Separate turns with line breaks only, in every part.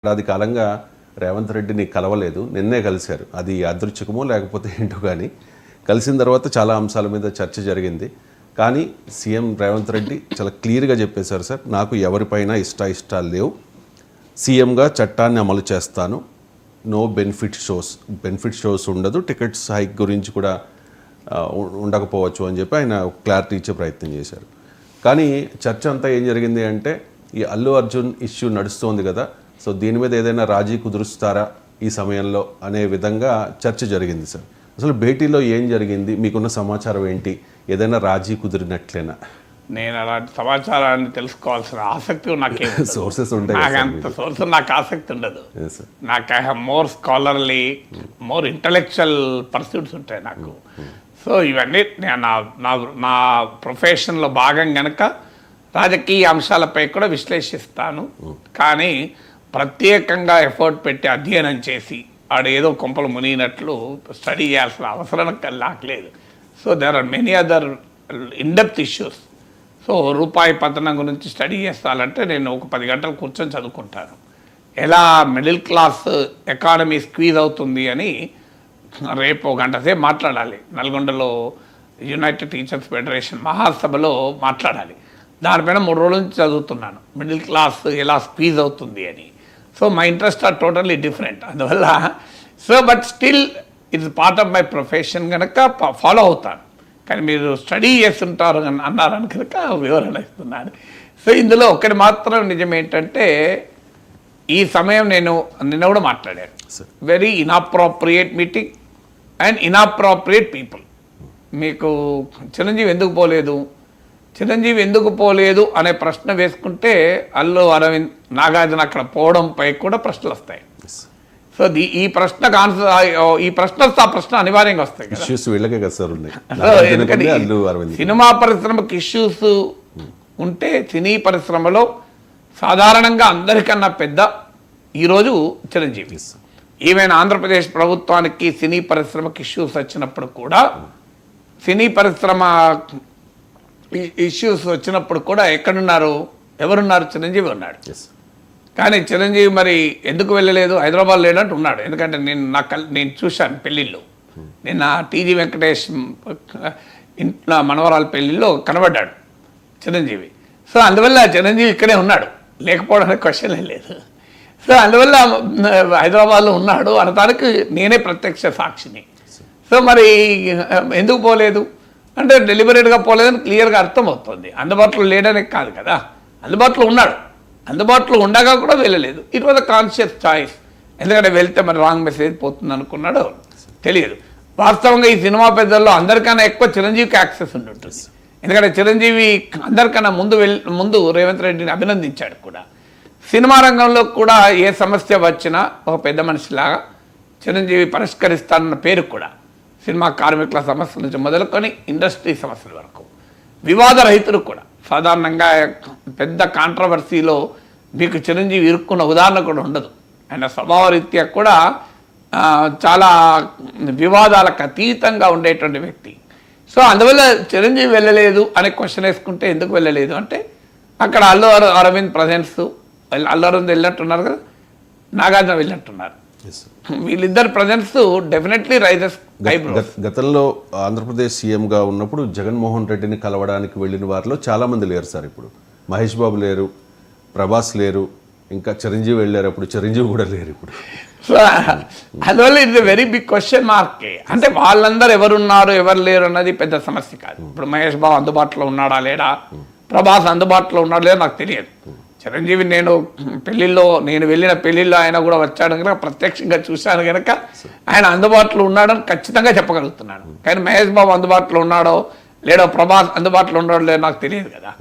ఏడాది కాలంగా రేవంత్ రెడ్డిని కలవలేదు. నిన్నే కలిశారు. అది యాదృచ్ఛికమో లేకపోతే ఏంటో కానీ కలిసిన తర్వాత చాలా అంశాల మీద చర్చ జరిగింది. కానీ సీఎం రేవంత్ రెడ్డి చాలా క్లియర్గా చెప్పేశారు, సార్ నాకు ఎవరిపైన ఇష్టాలు లేవు, సీఎంగా చట్టాన్ని అమలు చేస్తాను, నో బెనిఫిట్ షోస్ ఉండదు, టికెట్స్ హైక్ గురించి కూడా ఉండకపోవచ్చు అని చెప్పి ఆయన క్లారిటీ ఇచ్చే ప్రయత్నం చేశారు. కానీ చర్చ అంతా ఏం జరిగింది అంటే ఈ అల్లు అర్జున్ ఇష్యూ నడుస్తోంది కదా, సో దీని మీద ఏదైనా రాజీ కుదురుస్తారా ఈ సమయంలో అనే విధంగా చర్చ జరిగింది. సార్ అసలు భేటీలో ఏం జరిగింది, మీకున్న సమాచారం ఏంటి, ఏదైనా రాజీ కుదిరినట్లేనా?
నేను అలాంటి సమాచారాన్ని తెలుసుకోవాల్సిన ఆసక్తి నాకేం
సోర్సెస్ ఉంటాయి,
నాకు అంత సోర్స్ నాకు ఆసక్తి ఉండదు. నాకు I have more scholarly more intellectual pursuits ఉంటాయి నాకు. సో ఇవన్నీ నా ప్రొఫెషన్లో భాగం కనుక రాజకీయ అంశాలపై కూడా విశ్లేషిస్తాను. కానీ ప్రత్యేకంగా ఎఫర్ట్ పెట్టి అధ్యయనం చేసి ఆడేదో కొంపలు మునిగినట్లు స్టడీ చేయాల్సిన అవసరం నాకు. So there are many other in depth issues. So రూపాయి పతనం గురించి స్టడీ చేస్తానంటే నేను ఒక 10 గంటలు కూర్చొని చదువుకుంటాను. ఎలా మిడిల్ క్లాస్ ఎకానమీ స్క్వీజ్ అవుతుంది అని రేపు 1 గంట సేపు మాట్లాడాలి. నల్గొండలో యునైటెడ్ టీచర్స్ ఫెడరేషన్ మహాసభలో మాట్లాడాలి. దానిపైన 3 రోజుల నుంచి చదువుతున్నాను, మిడిల్ క్లాస్ ఎలా స్క్వీజ్ అవుతుంది అని. So my interest are totally different. అందువల్ల but still it's part of my profession కనుక ఫాలో అవుతాను. కానీ మీరు స్టడీ చేస్తుంటారు అన్నారని కనుక వివరణ ఇస్తున్నాను. సో ఇందులో ఒకటి మాత్రం నిజం ఏంటంటే ఈ సమయం నిన్న కూడా మాట్లాడాను, very inappropriate meeting and inappropriate people. మీకు చిరంజీవి ఎందుకు పోలేదు అనే ప్రశ్న వేసుకుంటే అల్లు అరవింద్ నాగార్జున అక్కడ పోవడంపై కూడా ప్రశ్నలు వస్తాయి. సో ఈ ప్రశ్నకు ఆన్సర్ ఈ ప్రశ్న వస్తే ఆ ప్రశ్న అనివార్యంగా వస్తాయి కదా. ఎందుకంటే సినిమా పరిశ్రమకు ఇష్యూస్ ఉంటే సినీ పరిశ్రమలో సాధారణంగా అందరికన్నా పెద్ద ఈరోజు చిరంజీవి. ఈవెన్ ఆంధ్రప్రదేశ్ ప్రభుత్వానికి సినీ పరిశ్రమకు ఇష్యూస్ వచ్చినప్పుడు కూడా సినీ పరిశ్రమ ఇష్యూస్ వచ్చినప్పుడు కూడా ఎవరున్నారు? చిరంజీవి ఉన్నాడు. కానీ చిరంజీవి మరి ఎందుకు వెళ్ళలేదు, హైదరాబాద్ లేడంటూ ఉన్నాడు. ఎందుకంటే నేను చూశాను పెళ్ళిళ్ళు, నిన్న టీజీ వెంకటేష్ ఇంట్లో మనవరాల పెళ్ళిళ్ళు కనబడ్డాడు చిరంజీవి. సో అందువల్ల చిరంజీవి ఇక్కడే ఉన్నాడు, లేకపోవడానికి క్వశ్చన్ లేదు. సో అందువల్ల హైదరాబాద్లో ఉన్నాడు అనడానికి నేనే ప్రత్యక్ష సాక్షిని. సో మరి ఎందుకు పోలేదు అంటే డెలిబరేట్గా పోలేదని క్లియర్గా అర్థమవుతుంది. అందుబాటులో లేడనే కాదు కదా, అందుబాటులో ఉన్నాడు, అందుబాటులో ఉండగా కూడా వెళ్ళలేదు. It was a conscious choice. ఎందుకంటే వెళ్తే మరి రాంగ్ మెసేజ్ పోతుంది అనుకున్నాడు, తెలియదు. వాస్తవంగా ఈ సినిమా పెద్దల్లో అందరికన్నా ఎక్కువ చిరంజీవికి యాక్సెస్ ఉంటుంది. ఎందుకంటే చిరంజీవి అందరికన్నా ముందు రేవంత్ రెడ్డిని అభినందించాడు కూడా. సినిమా రంగంలో కూడా ఏ సమస్య వచ్చినా ఒక పెద్ద మనిషిలాగా చిరంజీవి పరిష్కరిస్తానన్న పేరు కూడా సినిమా కార్మికుల సమస్యల నుంచి మొదలుకొని ఇండస్ట్రీ సమస్యల వరకు వివాద రహితులు కూడా. సాధారణంగా పెద్ద కాంట్రవర్సీలో మీకు చిరంజీవి ఇరుక్కున్న ఉదాహరణ కూడా ఉండదు. ఆయన స్వభావరీత్యా కూడా చాలా వివాదాలకు అతీతంగా ఉండేటువంటి వ్యక్తి. సో అందువల్ల చిరంజీవి వెళ్ళలేదు అనే క్వశ్చన్ వేసుకుంటే ఎందుకు వెళ్ళలేదు అంటే అక్కడ అల్లు అరవింద్ ప్రజెన్స్, అల్లు అరవింద్ వెళ్ళినట్టున్నారు కదా, నాగార్జున వెళ్ళినట్టున్నారు. వీళ్ళిద్దరు ప్రజెన్స్ డెఫినెట్లీ రైజెస్.
గతంలో ఆంధ్రప్రదేశ్ సీఎంగా ఉన్నప్పుడు జగన్మోహన్ రెడ్డిని కలవడానికి వెళ్ళిన వారిలో చాలామంది లేరు సార్. ఇప్పుడు మహేష్ బాబు లేరు, ప్రభాస్ లేరు, ఇంకా చిరంజీవి వెళ్ళారు, అప్పుడు చిరంజీవి కూడా లేరు ఇప్పుడు.
సో అందువల్ల it's very big question mark. అంటే వాళ్ళందరూ ఎవరున్నారు ఎవరు లేరు అన్నది పెద్ద సమస్య కాదు. ఇప్పుడు మహేష్ బాబు అందుబాటులో ఉన్నాడా లేడా, ప్రభాస్ అందుబాటులో ఉన్నాడా లేదా నాకు తెలియదు. చిరంజీవి నేను వెళ్ళిన పెళ్ళిళ్ళు ఆయన కూడా వచ్చాడు కనుక ప్రత్యక్షంగా చూశాను కనుక ఆయన అందుబాటులో ఉన్నాడని ఖచ్చితంగా చెప్పగలుగుతున్నాను. కానీ మహేష్ బాబు అందుబాటులో ఉన్నాడో లేడో, ప్రభాస్ అందుబాటులో ఉన్నాడో లేదో నాకు తెలియదు కదా.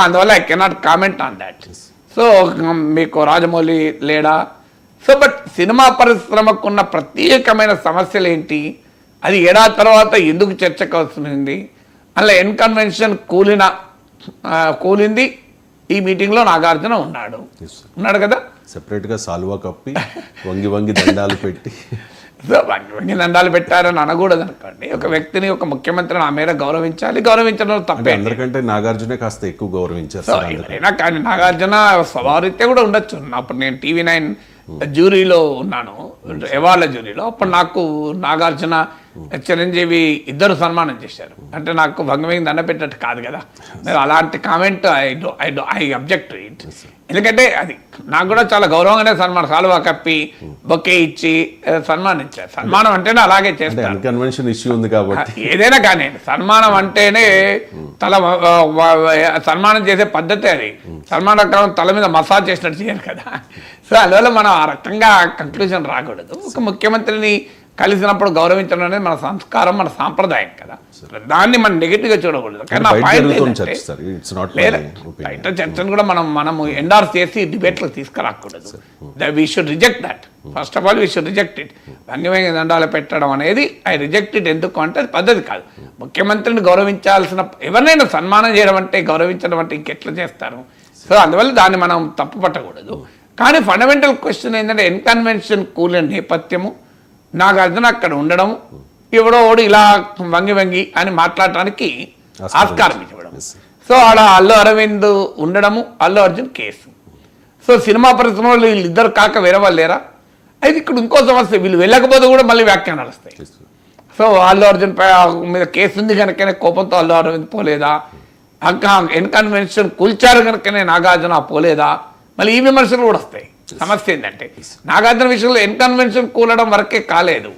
అందువల్ల I cannot comment on that. So మీకు రాజమౌళి లేడా. సో బట్ సినిమా పరిశ్రమకు ఉన్న ప్రత్యేకమైన సమస్యలు ఏంటి, అది ఏడాది తర్వాత ఎందుకు చర్చకు వస్తుంది, అలా కన్వెన్షన్ కూలింది. ఈ మీటింగ్లో నాగార్జున ఉన్నాడు కదా,
సెపరేట్గా సాల్వా కప్పి వంగి దండాలు పెట్టి
వంగి దండాలు పెట్టారని అనకూడదు అనుకోండి. ఒక వ్యక్తిని, ఒక ముఖ్యమంత్రిని ఆ మేర గౌరవించడం తప్పే.
అందరికంటే నాగార్జునే కాస్త ఎక్కువ గౌరవించారు.
కానీ నాగార్జున స్వభావరీత్యా కూడా ఉండొచ్చు. అప్పుడు నేను TV9 జ్యూరీలో ఉన్నాను, అవార్డుల జ్యూరీలో. అప్పుడు నాకు నాగార్జున, చిరంజీవి ఇద్దరు సన్మానం చేశారు. అంటే నాకు భంగమైన దండ పెట్టినట్టు కాదు కదా, మీరు అలాంటి కామెంట్ ఐ అబ్జెక్ట్ ఇట్. ఎందుకంటే అది నాకు కూడా చాలా గౌరవంగానే సన్మానం, సాల్వా కప్పి బొకే ఇచ్చి సన్మానించారు. సన్మానం అంటేనే అలాగే చేస్తారు,
కన్వెన్షన్ ఇష్యూ ఉంది కాబట్టి.
ఏదైనా కానీ సన్మానం అంటేనే సన్మానం చేసే పద్ధతి అది. సన్మానం తల మీద మసాజ్ చేసినట్టు చేయాలి కదా. సో అందువల్ల మనం ఆ రకంగా కంక్లూజన్ రాకూడదు. ఒక ముఖ్యమంత్రిని కలిసినప్పుడు గౌరవించడం అనేది మన సంస్కారం, మన సాంప్రదాయం కదా. దాన్ని మనం నెగిటివ్ గా చూడకూడదు. కానీ నా పాయింట్ బయట చర్చను కూడా మనము ఎండార్స్ చేసి డిబేట్లో తీసుకురాకూడదు. We should reject that. First of all we should reject it. భంగిమైన దండాలు పెట్టడం అనేది ఐ రిజెక్ట్ ఇట్. ఎందుకు అంటే అది పద్ధతి కాదు. ముఖ్యమంత్రిని గౌరవించాల్సిన, ఎవరినైనా సన్మానం చేయడం అంటే, గౌరవించడం అంటే ఇంకెట్లా చేస్తారు? సో అందువల్ల దాన్ని మనం తప్పు పట్టకూడదు. కానీ ఫండమెంటల్ క్వశ్చన్ ఏంటంటే, ఇన్కన్వెన్షన్ కూలిన నేపథ్యము, నాగార్జున అక్కడ ఉండడం, ఎవడో ఓడి ఇలా వంగి అని మాట్లాడటానికి ఆస్కారం ఇవ్వడం. సో ఆడ అల్లు అరవింద్ ఉండడము, Allu Arjun case. So cinema పరిశ్రమలో వీళ్ళిద్దరు కాక వేరే వాళ్ళు లేరా? అయితే ఇక్కడ ఇంకో సమస్య, వీళ్ళు వెళ్ళకపోతే కూడా మళ్ళీ వ్యాఖ్యానాలు వస్తాయి. సో అల్లు అర్జున్ మీద కేసు ఉంది కనుకనే కోపంతో అల్లు అరవింద్ పోలేదా, ఇంకా ఇన్కన్వెన్షన్ కూల్చారు కనుకనే నాగార్జున పోలేదా, మళ్ళీ ఈ విమర్శలు కూడా వస్తాయి. సమస్య ఏంటంటే, నాగార్జున విషయంలో ఇన్కన్వెన్షన్ కూలడం వరకే కాలేదు.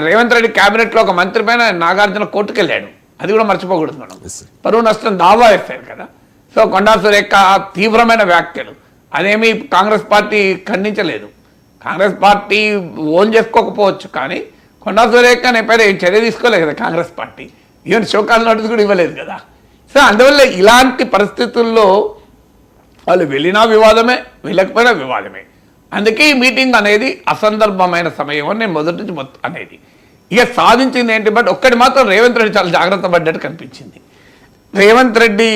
రేవంత్ రెడ్డి క్యాబినెట్లో ఒక మంత్రి పైన నాగార్జున కోర్టుకు వెళ్ళాడు, అది కూడా మర్చిపోకూడదు మనం. పరువు నష్టం దావా వేస్తారు కదా. సో కొండా సురేఖ తీవ్రమైన వ్యాఖ్యలు, అదేమి కాంగ్రెస్ పార్టీ ఖండించలేదు. కాంగ్రెస్ పార్టీ ఓన్ చేసుకోకపోవచ్చు, కానీ కొండా సురేఖ పైన చర్య తీసుకోలేదు కదా Congress party. Even show cause notice కూడా ఇవ్వలేదు కదా. సో అందువల్ల ఇలాంటి పరిస్థితుల్లో వాళ్ళు వెళ్ళినా వివాదమే, వెళ్ళకపోయినా వివాదమే. అందుకే ఈ మీటింగ్ అనేది అసందర్భమైన సమయం అని నేను మొదటి నుంచి అనేది. ఇక సాధించింది ఏంటి? బట్ ఒక్కటి మాత్రం రేవంత్ రెడ్డి చాలా జాగ్రత్త పడ్డట్టు కనిపించింది. రేవంత్ రెడ్డి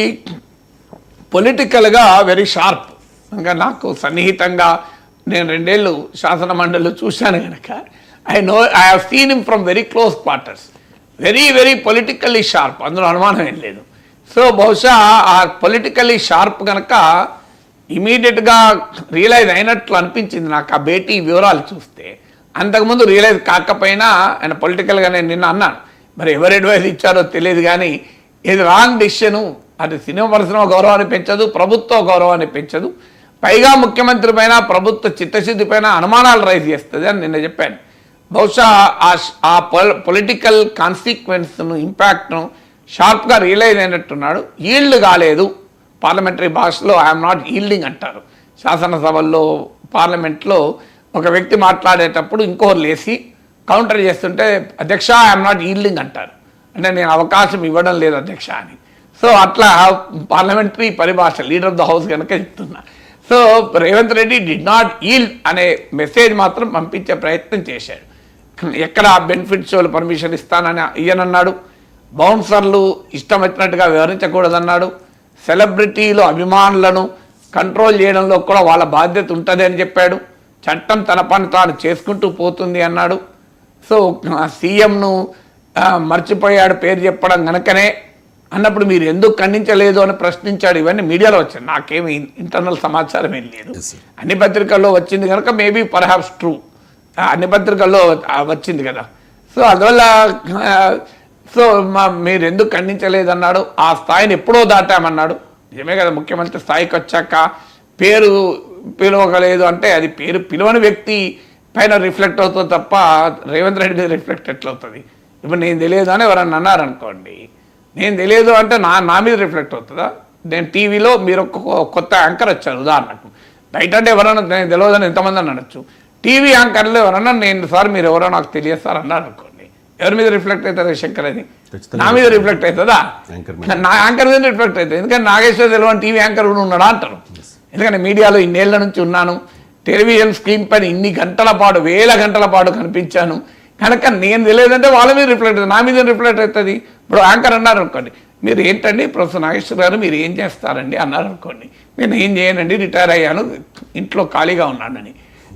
పొలిటికల్గా వెరీ షార్ప్. ఇంకా నాకు సన్నిహితంగా నేను 2 ఏళ్ళు శాసన మండలిలో చూశాను కనుక I have seen him from very close quarters. Very politically sharp, అందులో అనుమానం ఏం లేదు. సో బహుశా ఆ పొలిటికల్లీ షార్ప్ కనుక ఇమీడియట్గా రియలైజ్ అయినట్లు అనిపించింది నాకు ఆ భేటీ వివరాలు చూస్తే. అంతకుముందు రియలైజ్ కాకపోయినా ఆయన పొలిటికల్గా నేను నిన్న అన్నాను, మరి ఎవరు అడ్వైజ్ ఇచ్చారో తెలియదు, కానీ ఇది రాంగ్ డిసిషను. అది సినిమా పరిశ్రమ గౌరవాన్ని పెంచదు, ప్రభుత్వ గౌరవాన్ని పెంచదు, పైగా ముఖ్యమంత్రి పైన, ప్రభుత్వ చిత్తశుద్ధి పైన అనుమానాలు రైజ్ చేస్తుంది అని నిన్న చెప్పాను. బహుశా ఆ పొలిటికల్ కాన్సిక్వెన్స్ను, ఇంపాక్ట్ను షార్ప్గా రియలైజ్ అయినట్టున్నాడు. ఈల్డ్ కాలేదు. పార్లమెంటరీ భాషలో ఐఎమ్ నాట్ ఈల్డింగ్ అంటారు. శాసనసభల్లో, పార్లమెంట్లో ఒక వ్యక్తి మాట్లాడేటప్పుడు ఇంకోరు లేసి కౌంటర్ చేస్తుంటే అధ్యక్ష ఐఎమ్ నాట్ ఈల్డింగ్ అంటారు. అంటే నేను అవకాశం ఇవ్వడం లేదు అధ్యక్ష అని. సో అట్లా పార్లమెంటరీ పరిభాష, లీడర్ ఆఫ్ ద హౌస్ కనుక చెప్తున్నా. So Revanth Reddy did not yield అనే మెసేజ్ మాత్రం పంపించే ప్రయత్నం చేశాడు. ఎక్కడ బెనిఫిట్ షోలు పర్మిషన్ ఇస్తానని ఈయనన్నాడు, బౌన్సర్లు ఇష్టం వచ్చినట్టుగా వివరించకూడదన్నాడు, సెలబ్రిటీలు అభిమానులను కంట్రోల్ చేయడంలో కూడా వాళ్ళ బాధ్యత ఉంటుంది అని చెప్పాడు, చట్టం తన పని తాను చేసుకుంటూ పోతుంది అన్నాడు. సో సీఎంను మర్చిపోయాడు పేరు చెప్పడం కనుకనే అన్నప్పుడు మీరు ఎందుకు ఖండించలేదు అని ప్రశ్నించాడు. ఇవన్నీ మీడియాలో వచ్చాయి, నాకేమి ఇంటర్నల్ సమాచారం ఏం లేదు. అన్ని పత్రికల్లో వచ్చింది కనుక మేబీ పర్హాప్స్ ట్రూ, అన్ని పత్రికల్లో వచ్చింది కదా. సో అందువల్ల సో మీరు ఎందుకు ఖండించలేదన్నాడు. ఆ స్థాయిని ఎప్పుడో దాటామన్నాడు. నిజమే కదా, ముఖ్యమంత్రి స్థాయికి వచ్చాక పేరు పిలవగలేదు అంటే అది పేరు పిలవని వ్యక్తి పైన రిఫ్లెక్ట్ అవుతుంది తప్ప రేవంత్ రెడ్డి మీద రిఫ్లెక్ట్ ఎట్లా అవుతుంది? ఇప్పుడు నేను తెలియదు అని ఎవరన్నా అన్నారనుకోండి, నేను తెలియదు అంటే నా మీద రిఫ్లెక్ట్ అవుతుందా? నేను టీవీలో మీరు ఒక కొత్త యాంకర్ వచ్చారు ఉదాహరణకు, బయట అంటే ఎవరన్నా నేను తెలియదని ఎంతమంది అని అనొచ్చు. టీవీ యాంకర్లు ఎవరన్నా నేను సార్ మీరు ఎవరో నాకు తెలియదు సార్ అన్నారు అనుకోండి, ఎవరి మీద రిఫ్లెక్ట్ అవుతుంది శంకర్? అది నా మీద రిఫ్లెక్ట్ అవుతుందా? నా యాంకర్ మీద రిఫ్లెక్ట్ అవుతుంది. ఎందుకంటే నాగేశ్వర తెలియని టీవీ యాంకర్ కూడా ఉన్నాడా అంటారు. ఎందుకంటే మీడియాలో ఇన్నేళ్ల నుంచి ఉన్నాను, టెలివిజన్ స్క్రీన్ పైన ఇన్ని గంటల పాటు, 1000 గంటల పాటు కనిపించాను కనుక నేను తెలియదంటే వాళ్ళ మీద రిఫ్లెక్ట్ అవుతుంది, నా మీద రిఫ్లెక్ట్ అవుతుంది. ఇప్పుడు యాంకర్ అన్నారు అనుకోండి, మీరు ఏంటండి ప్రొఫెసర్ నాగేశ్వర గారు మీరు ఏం చేస్తారండి అన్నారు అనుకోండి, నేను ఏం చేయనండి రిటైర్ అయ్యాను ఇంట్లో ఖాళీగా ఉన్నానని.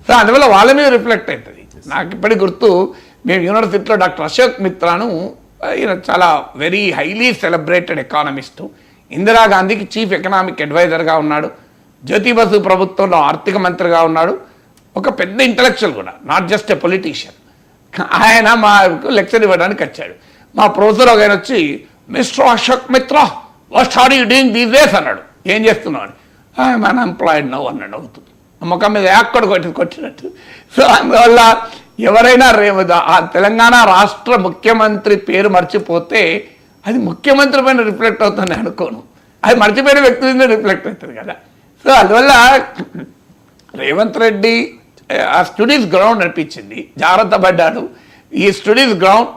సో అందువల్ల వాళ్ళ మీద రిఫ్లెక్ట్ అవుతుంది. నాకు ఇప్పటికి గుర్తు, మేము యూనివర్సిటీలో డాక్టర్ అశోక్ మిత్రాను, ఈయన చాలా వెరీ హైలీ సెలబ్రేటెడ్ ఎకానమిస్టు, ఇందిరాగాంధీకి చీఫ్ ఎకనామిక్ అడ్వైజర్గా ఉన్నాడు, జ్యోతి బసు ప్రభుత్వంలో ఆర్థిక మంత్రిగా ఉన్నాడు, ఒక పెద్ద ఇంటలెక్చువల్ కూడా, నాట్ జస్ట్ ఎ పొలిటీషియన్. ఆయన మాకు లెక్చర్ ఇవ్వడానికి వచ్చాడు. మా ప్రొఫెసర్ ఒక ఆయన వచ్చి, mister Ashok Mitra, what are you doing these days అన్నాడు. ఏం చేస్తున్నావు అని. ఐఎమ్ అన్ఎంప్లాయిడ్ నౌ అన్నాడు అవుతుంది. ముఖం మీద యాక్కడ కొట్టినట్టు. సో అందువల్ల ఎవరైనా ఆ తెలంగాణ రాష్ట్ర ముఖ్యమంత్రి పేరు మర్చిపోతే అది ముఖ్యమంత్రి పైన రిఫ్లెక్ట్ అవుతుంది అనుకోను, అది మర్చిపోయిన వ్యక్తి మీద రిఫ్లెక్ట్ అవుతుంది కదా. సో అందువల్ల రేవంత్ రెడ్డి ఆ స్టడీస్ గ్రౌండ్ అనిపించింది, జాగ్రత్త పడ్డాడు. ఈ స్టడీస్ గ్రౌండ్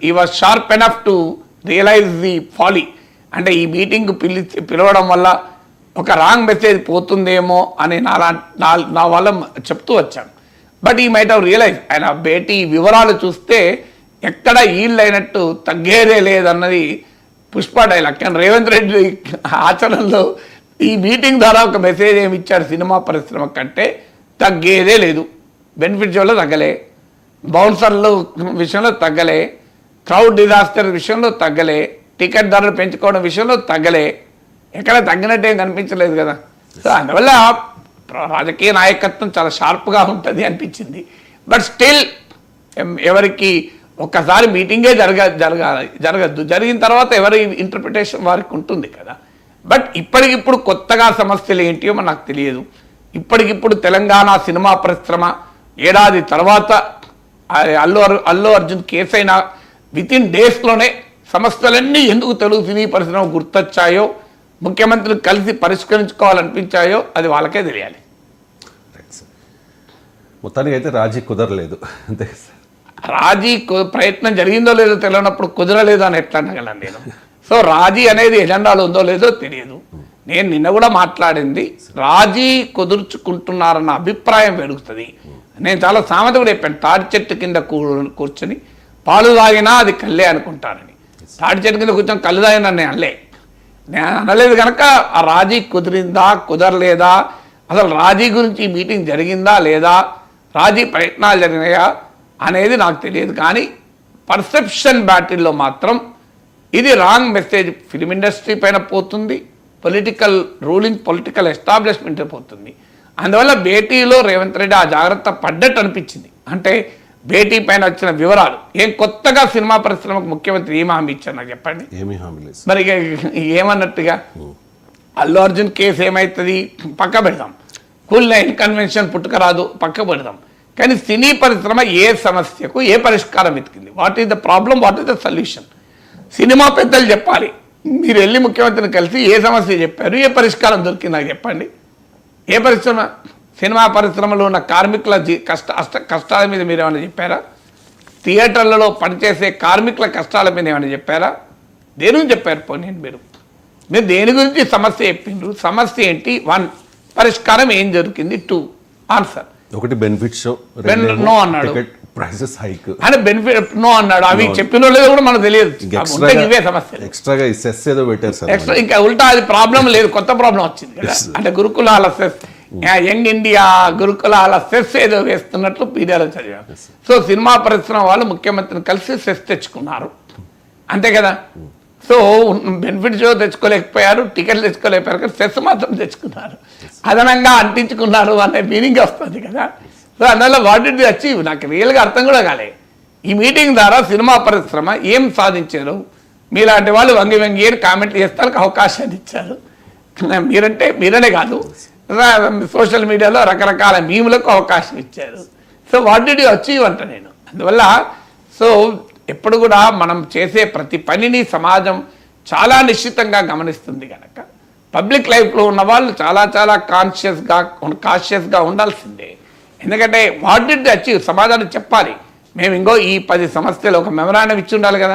ఈ was sharp enough to realise the folly. అంటే ఈ మీటింగ్ పిలవడం వల్ల ఒక రాంగ్ మెసేజ్ పోతుందేమో అని నా వల్ల చెప్తూ వచ్చాను. But he might have realise, ఆయన భేటీ వివరాలు చూస్తే ఎక్కడ ఈల్డ్ అయినట్టు తగ్గేదే లేదన్నది పుష్ప డైలాగ్. కానీ రేవంత్ రెడ్డి ఆచరణలో ఈ మీటింగ్ ద్వారా ఒక మెసేజ్ ఏమి ఇచ్చారు, సినిమా పరిశ్రమ కంటే తగ్గేదే లేదు. బెనిఫిట్ షోలో తగ్గలే, బౌన్సర్లు విషయంలో తగ్గలే, క్రౌడ్ డిజాస్టర్ విషయంలో తగ్గలే, టికెట్ ధరలు పెంచుకోవడం విషయంలో తగ్గలే, ఎక్కడ తగ్గినట్టు ఏం కనిపించలేదు కదా. సో అందువల్ల రాజకీయ నాయకత్వం చాలా షార్ప్గా ఉంటుంది అనిపించింది. బట్ స్టిల్ ఎవరికి ఒక్కసారి మీటింగే జరగద్దు, జరిగిన తర్వాత ఎవరి ఇంటర్ప్రిటేషన్ వారికి ఉంటుంది కదా. బట్ ఇప్పటికిప్పుడు కొత్తగా సమస్యలు ఏంటియో నాకు తెలియదు. ఇప్పటికిప్పుడు తెలంగాణ సినిమా పరిశ్రమ ఏడాది తర్వాత అల్లు అర్జున్ కేసు అయినా వితిన్ డేస్లోనే సమస్యలన్నీ ఎందుకు తెలుగు సినీ పరిశ్రమ గుర్తొచ్చాయో, ముఖ్యమంత్రిని కలిసి పరిష్కరించుకోవాలనిపించాయో అది వాళ్ళకే తెలియాలి.
మొత్తానికి అయితే రాజీ కుదరలేదు అంతే సార్.
రాజీ ప్రయత్నం జరిగిందో లేదో తెలియనప్పుడు కుదరలేదు అని ఎట్లా అనగలను నేను. సో రాజీ అనేది ఎజెండాలో ఉందో లేదో తెలియదు. నేను నిన్న కూడా మాట్లాడింది రాజీ కుదుర్చుకుంటున్నారన్న అభిప్రాయం పెరుగుతుంది. నేను చాలా సామెత కూడా చెప్పాను, తాడి చెట్టు కింద కూర్చొని పాలు తాగినా అది కళ్ళే అనుకుంటానని. తాడి చెట్టు కింద కూర్చొని కళ్ళు తాగినా నేను అనలేదు కనుక ఆ రాజీ కుదిరిందా కుదరలేదా, అసలు రాజీ గురించి ఈ మీటింగ్ జరిగిందా లేదా, రాజీ ప్రయత్నాలు జరిగినాయా అనేది నాకు తెలియదు. కానీ పర్సెప్షన్ బ్యాటిల్లో మాత్రం ఇది రాంగ్ మెసేజ్ ఫిలిం ఇండస్ట్రీ పైన పోతుంది, పొలిటికల్ ఎస్టాబ్లిష్మెంట్ పోతుంది. అందువల్ల భేటీలో రేవంత్ రెడ్డి ఆ జాగ్రత్త పడ్డట్టు అనిపించింది. అంటే భేటీ పైన వచ్చిన వివరాలు ఏం కొత్తగా సినిమా పరిశ్రమకు ముఖ్యమంత్రి ఏమి హామీ ఇచ్చారు నాకు చెప్పండి. మరి ఏమన్నట్టుగా అల్లు అర్జున్ కేసు ఏమవుతుంది పక్క పెడదాం, కూల్ నైన్ కన్వెన్షన్ పుట్టుకరాదు పక్క పెడదాం. కానీ సినీ పరిశ్రమ ఏ సమస్యకు ఏ పరిష్కారం వెతికింది, what is the problem, what is the solution, cinema పెద్దలు చెప్పాలి. మీరు వెళ్ళి ముఖ్యమంత్రిని కలిసి ఏ సమస్య చెప్పారు, ఏ పరిష్కారం దొరికింది నాకు చెప్పండి. ఏ పరిశ్రమ, సినిమా పరిశ్రమలో ఉన్న కార్మికుల కష్టాల మీద మీరు ఏమైనా చెప్పారా? థియేటర్లలో పనిచేసే కార్మికుల కష్టాల మీద ఏమైనా చెప్పారా? దేని గురించి చెప్పారు? పోనీ మీరు దేని గురించి సమస్య చెప్పిండ్రు? సమస్య ఏంటి? 1 పరిష్కారం ఏం దొరికింది, 2 ఆన్సర్.
ఒకటి బెనిఫిట్ షో,
నో అన్నాడు,
ప్రైసెస్ హైక్
అని బెనిఫిట్ నో అన్నాడు. అవి చెప్పిన లేదో కూడా మనకు తెలియదు. ఇవే సమస్యలు.
ఎక్స్ట్రాగా సెస్ ఏదో పెట్టారు సార్.
ఎక్స్ట్రా ఇంకా ఉల్టా అది ప్రాబ్లం లేదు, కొత్త ప్రాబ్లం వచ్చింది కదా. అంటే గురుకులాల సెస్, యంగ్ ఇండియా గురుకులాల సెస్ ఏదో వేస్తున్నట్లు పీడియాలో చదివారు. సో సినిమా పరిశ్రమ వాళ్ళు ముఖ్యమంత్రిని కలిసి సెస్ తెచ్చుకున్నారు అంతే కదా. సో బెనిఫిట్ షో తెచ్చుకోలేకపోయారు, టికెట్లు తెచ్చుకోలేకపోయారు, కానీ సెస్ మాత్రం తెచ్చుకున్నారు, అదనంగా అంటించుకున్నారు అనే మీనింగ్ వస్తుంది కదా. సో అందువల్ల వాట్ డిడ్ ది అచీవ్ నాకు రియల్గా అర్థం కూడా కాలే. ఈ మీటింగ్ ద్వారా సినిమా పరిశ్రమ ఏం సాధించారు, మీలాంటి వాళ్ళు వంగి వంగి అని కామెంట్లు చేస్తానికి అవకాశాన్ని ఇచ్చారు. మీరనే కాదు, సోషల్ మీడియాలో రకరకాల మీములకు అవకాశం ఇచ్చారు. So what did you achieve అంట నేను. అందువల్ల సో ఎప్పుడు కూడా మనం చేసే ప్రతి పనిని సమాజం చాలా నిశ్చితంగా గమనిస్తుంది కనుక పబ్లిక్ లైఫ్లో ఉన్న వాళ్ళు చాలా కాన్షియస్గా ఉండాల్సిందే. ఎందుకంటే వాట్ డిడ్ ది అచీవ్ సమాజానికి చెప్పాలి. మేము ఇంకో ఈ 10 సమస్యలు ఒక మెమరాండం ఇచ్చి ఉండాలి కదా.